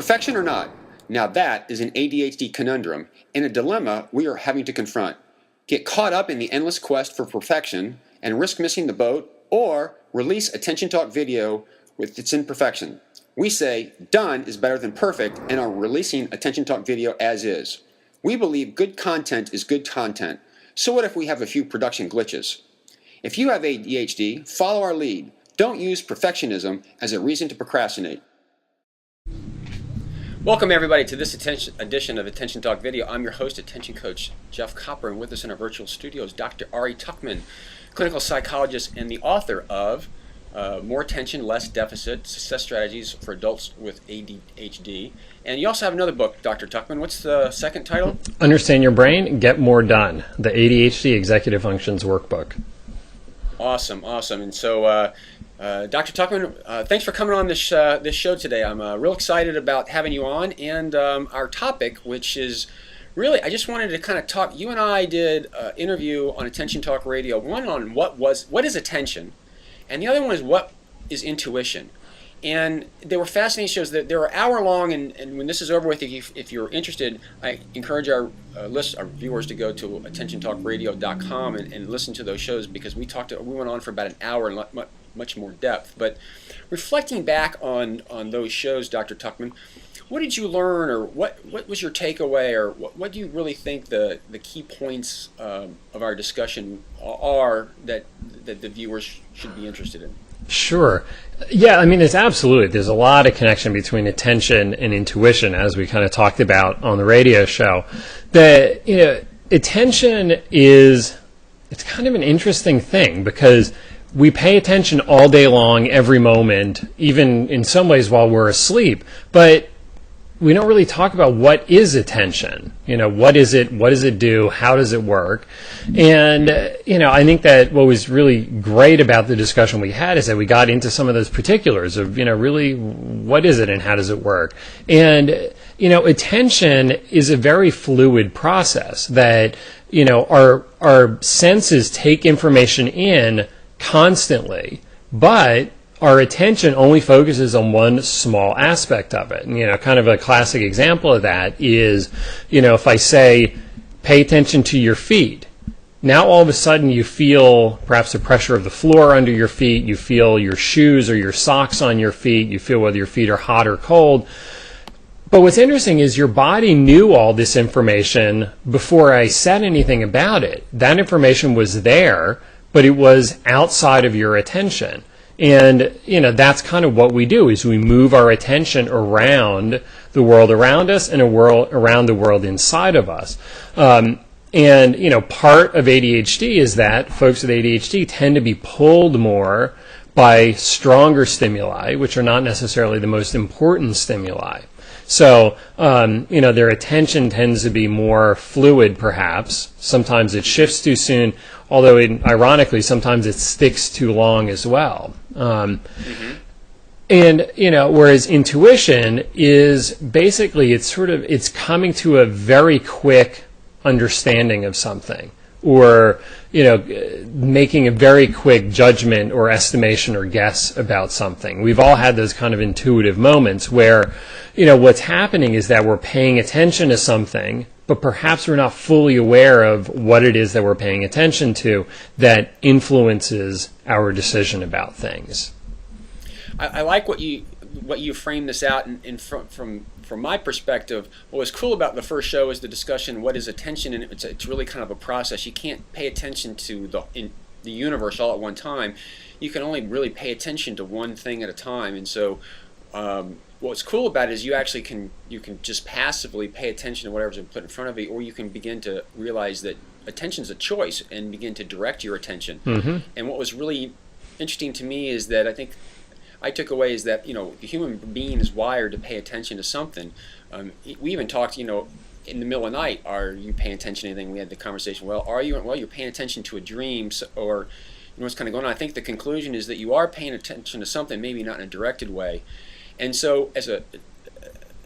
Perfection or not? Now that is an ADHD conundrum and a dilemma we are having to confront. Get caught up in the endless quest for perfection and risk missing the boat, or release Attention Talk video with its imperfection. We say done is better than perfect and are releasing Attention Talk video as is. We believe good content is good content, so what if we have a few production glitches? If you have ADHD, follow our lead. Don't use perfectionism as a reason to procrastinate. Welcome everybody to this edition of Attention Talk Video. I'm your host, Attention Coach Jeff Copper, and with us in our virtual studios, Dr. Ari Tuckman, clinical psychologist and the author of More Attention, Less Deficit, Success Strategies for Adults with ADHD. And you also have another book, Dr. Tuckman. What's the second title? Understand Your Brain, Get More Done, the ADHD Executive Functions Workbook. Awesome. And so, Dr. Tuckman, thanks for coming on this show today. I'm real excited about having you on, and our topic, which is really, I just wanted to kind of talk. You and I did an interview on Attention Talk Radio. One on what is attention, and the other one is what is intuition. And they were fascinating shows. That they were hour long, and when this is over with, if you're interested, I encourage our viewers to go to attentiontalkradio.com and listen to those shows, because we went on for about an hour and much more depth. But reflecting back on those shows, Dr. Tuckman, what did you learn, or what was your takeaway, or what do you really think the key points of our discussion are that the viewers should be interested in? Sure. Yeah, I mean, there's a lot of connection between attention and intuition, as we kind of talked about on the radio show. Attention it's kind of an interesting thing, because we pay attention all day long, every moment, even in some ways while we're asleep, but we don't really talk about what is attention. What is it? What does it do? How does it work? And, I think that what was really great about the discussion we had is that we got into some of those particulars of, really, what is it and how does it work? And, attention is a very fluid process that, our senses take information in constantly, but our attention only focuses on one small aspect of it. And, kind of a classic example of that is, if I say, pay attention to your feet, now all of a sudden you feel perhaps the pressure of the floor under your feet, you feel your shoes or your socks on your feet, you feel whether your feet are hot or cold. But what's interesting is your body knew all this information before I said anything about it. That information was there, but it was outside of your attention. And, that's kind of what we do, is we move our attention around the world around us and around the world inside of us. And, part of ADHD is that folks with ADHD tend to be pulled more by stronger stimuli, which are not necessarily the most important stimuli. So, their attention tends to be more fluid, perhaps. Sometimes it shifts too soon, although ironically, sometimes it sticks too long as well. And, whereas intuition is basically, it's coming to a very quick understanding of something, or, making a very quick judgment or estimation or guess about something. We've all had those kind of intuitive moments where, what's happening is that we're paying attention to something, but perhaps we're not fully aware of what it is that we're paying attention to that influences our decision about things. I like what you frame this out, and from my perspective, what was cool about the first show is the discussion, what is attention, and it's really kind of a process. You can't pay attention to the universe all at one time. You can only really pay attention to one thing at a time, and so what's cool about it is you can just passively pay attention to whatever's been put in front of you, or you can begin to realize that attention's a choice and begin to direct your attention. Mm-hmm. And what was really interesting to me is that I took away is that, the human being is wired to pay attention to something. We even talked, in the middle of the night, are you paying attention to anything? We had the conversation, you're paying attention to a dream, or what's kind of going on. I think the conclusion is that you are paying attention to something, maybe not in a directed way. And so as an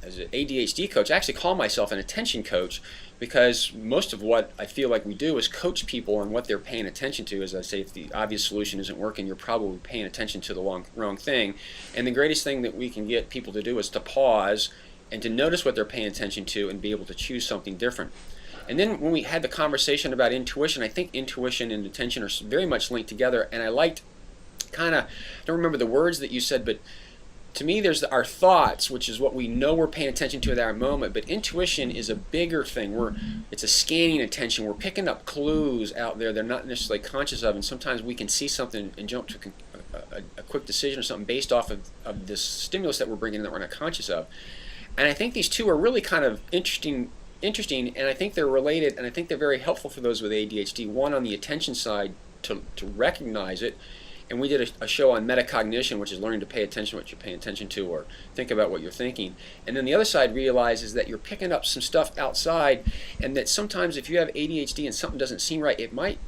ADHD coach, I actually call myself an attention coach, because most of what I feel like we do is coach people on what they're paying attention to. As I say, if the obvious solution isn't working, you're probably paying attention to the wrong thing. And the greatest thing that we can get people to do is to pause and to notice what they're paying attention to and be able to choose something different. And then when we had the conversation about intuition, I think intuition and attention are very much linked together, and I liked kind of, I don't remember the words that you said, but to me there's our thoughts, which is what we know we're paying attention to at that moment, but intuition is a bigger thing. It's a scanning attention. We're picking up clues out there they're not necessarily conscious of, and sometimes we can see something and jump to a quick decision or something based off of this stimulus that we're bringing in that we're not conscious of. And I think these two are really kind of interesting, and I think they're related, and I think they're very helpful for those with ADHD. One on the attention side to recognize it, and we did a show on metacognition, which is learning to pay attention to what you're paying attention to or think about what you're thinking. And then the other side realizes that you're picking up some stuff outside, and that sometimes if you have ADHD and something doesn't seem right, it might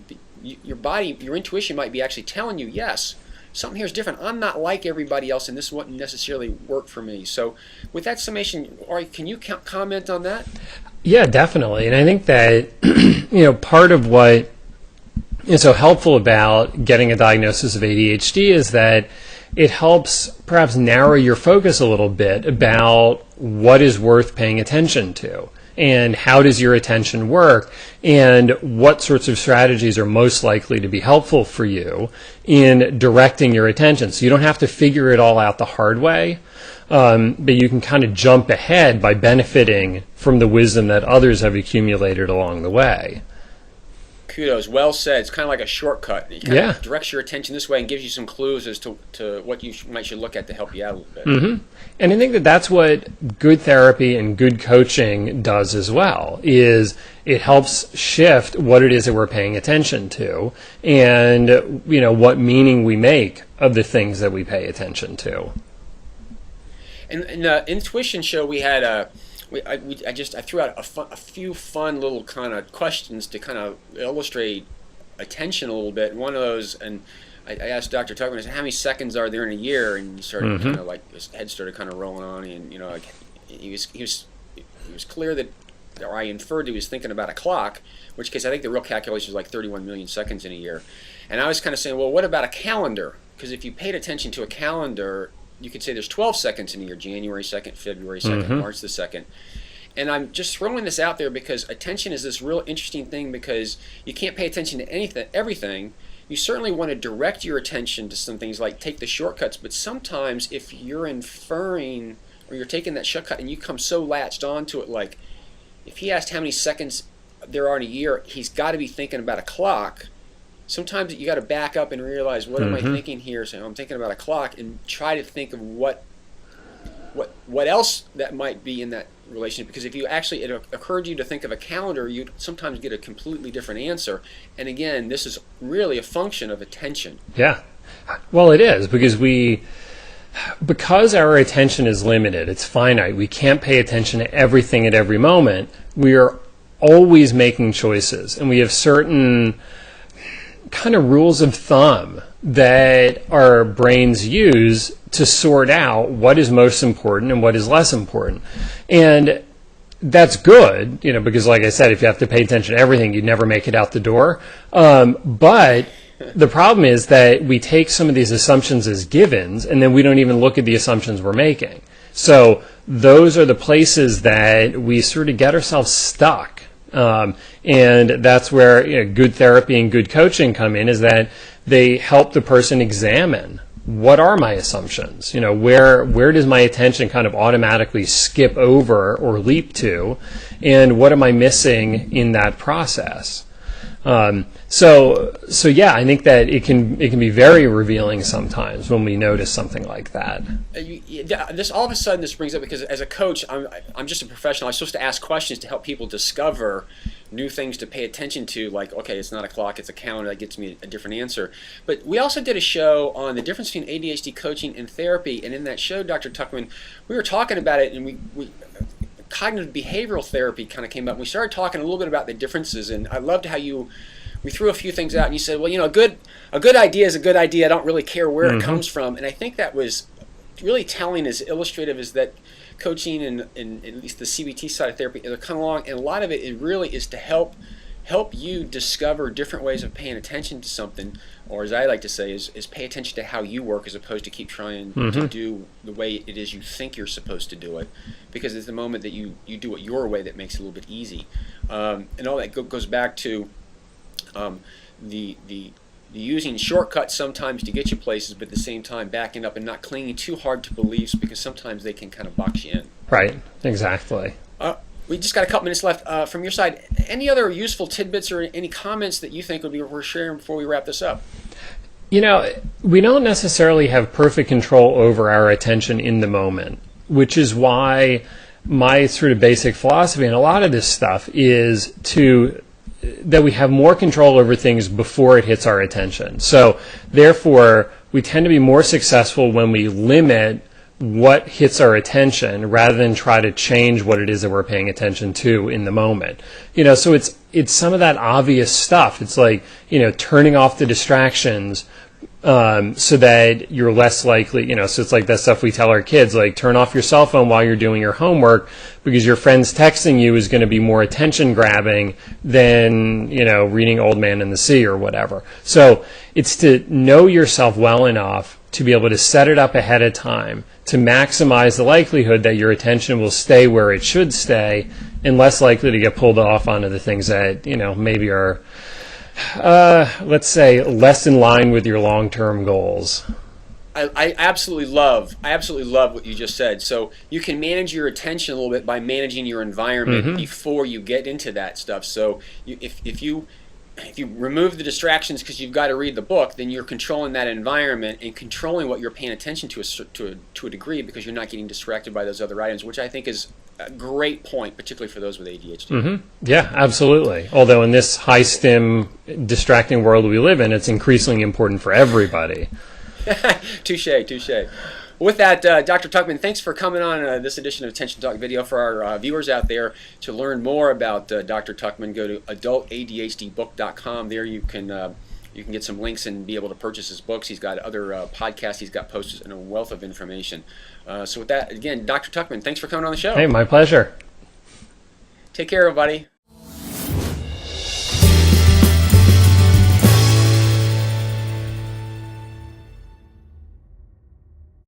be, your body, your intuition might be actually telling you, yes, something here is different. I'm not like everybody else, and this wouldn't necessarily work for me. So with that summation, Ari, can you comment on that? Yeah, definitely. And I think that, part of what is so helpful about getting a diagnosis of ADHD is that it helps perhaps narrow your focus a little bit about what is worth paying attention to and how does your attention work and what sorts of strategies are most likely to be helpful for you in directing your attention. So you don't have to figure it all out the hard way, but you can kind of jump ahead by benefiting from the wisdom that others have accumulated along the way. Kudos. Well said. It's kind of like a shortcut. It kind of directs your attention this way and gives you some clues as to what you should look at to help you out a little bit. Mm-hmm. And I think that that's what good therapy and good coaching does as well, is it helps shift what it is that we're paying attention to and, what meaning we make of the things that we pay attention to. In the intuition show, we had I threw out a few fun little kind of questions to kind of illustrate attention a little bit. One of those, and I asked Dr. Tuckman, I said, how many seconds are there in a year? And he started kind of like, his head started kind of rolling on, and he was clear that, or I inferred that he was thinking about a clock, in which case I think the real calculation is like 31 million seconds in a year. And I was kind of saying, well, what about a calendar? Because if you paid attention to a calendar, you could say there's 12 seconds in a year: January 2nd, February 2nd, March the 2nd. And I'm just throwing this out there because attention is this real interesting thing, because you can't pay attention to everything. You certainly want to direct your attention to some things like take the shortcuts, but sometimes if you're inferring or you're taking that shortcut and you come so latched onto it, like if he asked how many seconds there are in a year, he's got to be thinking about a clock. Sometimes you got to back up and realize, what am I thinking here? So I'm thinking about a clock, and try to think of what else that might be in that relationship. Because if you actually, it occurred to you to think of a calendar, you'd sometimes get a completely different answer. And again, this is really a function of attention. Yeah. Well, it is, because our attention is limited, it's finite, we can't pay attention to everything at every moment. We are always making choices, and we have certain kind of rules of thumb that our brains use to sort out what is most important and what is less important. And that's good, because like I said, if you have to pay attention to everything, you'd never make it out the door. But the problem is that we take some of these assumptions as givens, and then we don't even look at the assumptions we're making. So those are the places that we sort of get ourselves stuck. And that's where good therapy and good coaching come in, is that they help the person examine, what are my assumptions? Where does my attention kind of automatically skip over or leap to, and what am I missing in that process? So yeah, I think that it can be very revealing sometimes when we notice something like that. This all of a sudden, this brings up, because as a coach, I'm just a professional. I'm supposed to ask questions to help people discover new things to pay attention to, like, okay, it's not a clock, it's a calendar. That gets me a different answer. But we also did a show on the difference between ADHD coaching and therapy, and in that show, Dr. Tuckman, we were talking about it, and we cognitive behavioral therapy kind of came up. We started talking a little bit about the differences, and I loved how we threw a few things out, and you said, well, a good idea is a good idea. I don't really care where it comes from. And I think that was really telling, as illustrative as that coaching and at least the CBT side of therapy, they're coming along, and a lot of it really is to help help you discover different ways of paying attention to something, or as I like to say, is pay attention to how you work as opposed to keep trying to do the way it is you think you're supposed to do it, because it's the moment that you do it your way that makes it a little bit easy. And all that goes back to the using shortcuts sometimes to get you places, but at the same time backing up and not clinging too hard to beliefs, because sometimes they can kind of box you in. Right, exactly. We just got a couple minutes left. From your side, any other useful tidbits or any comments that you think would be worth sharing before we wrap this up? You know, we don't necessarily have perfect control over our attention in the moment, which is why my sort of basic philosophy and a lot of this stuff is that we have more control over things before it hits our attention. So therefore, we tend to be more successful when we limit what hits our attention rather than try to change what it is that we're paying attention to in the moment. You know, so it's some of that obvious stuff. It's like, you know, turning off the distractions so that you're less likely, you know, so it's like that stuff we tell our kids, like turn off your cell phone while you're doing your homework because your friend's texting you is going to be more attention grabbing than, you know, reading Old Man and the Sea or whatever. So it's to know yourself well enough to be able to set it up ahead of time to maximize the likelihood that your attention will stay where it should stay and less likely to get pulled off onto the things that, you know, maybe are, let's say, less in line with your long-term goals. I absolutely love what you just said. So you can manage your attention a little bit by managing your environment before you get into that stuff. So if you remove the distractions because you've got to read the book, then you're controlling that environment and controlling what you're paying attention to a degree, because you're not getting distracted by those other items, which I think is a great point, particularly for those with ADHD. Yeah, absolutely. Although in this high-stim, distracting world we live in, it's increasingly important for everybody. Touche. With that, Dr. Tuckman, thanks for coming on this edition of Attention Talk Video. For our viewers out there, to learn more about Dr. Tuckman, go to adultadhdbook.com. There you can get some links and be able to purchase his books. He's got other podcasts, he's got posts, and a wealth of information. So with that, again, Dr. Tuckman, thanks for coming on the show. Hey, my pleasure. Take care, everybody.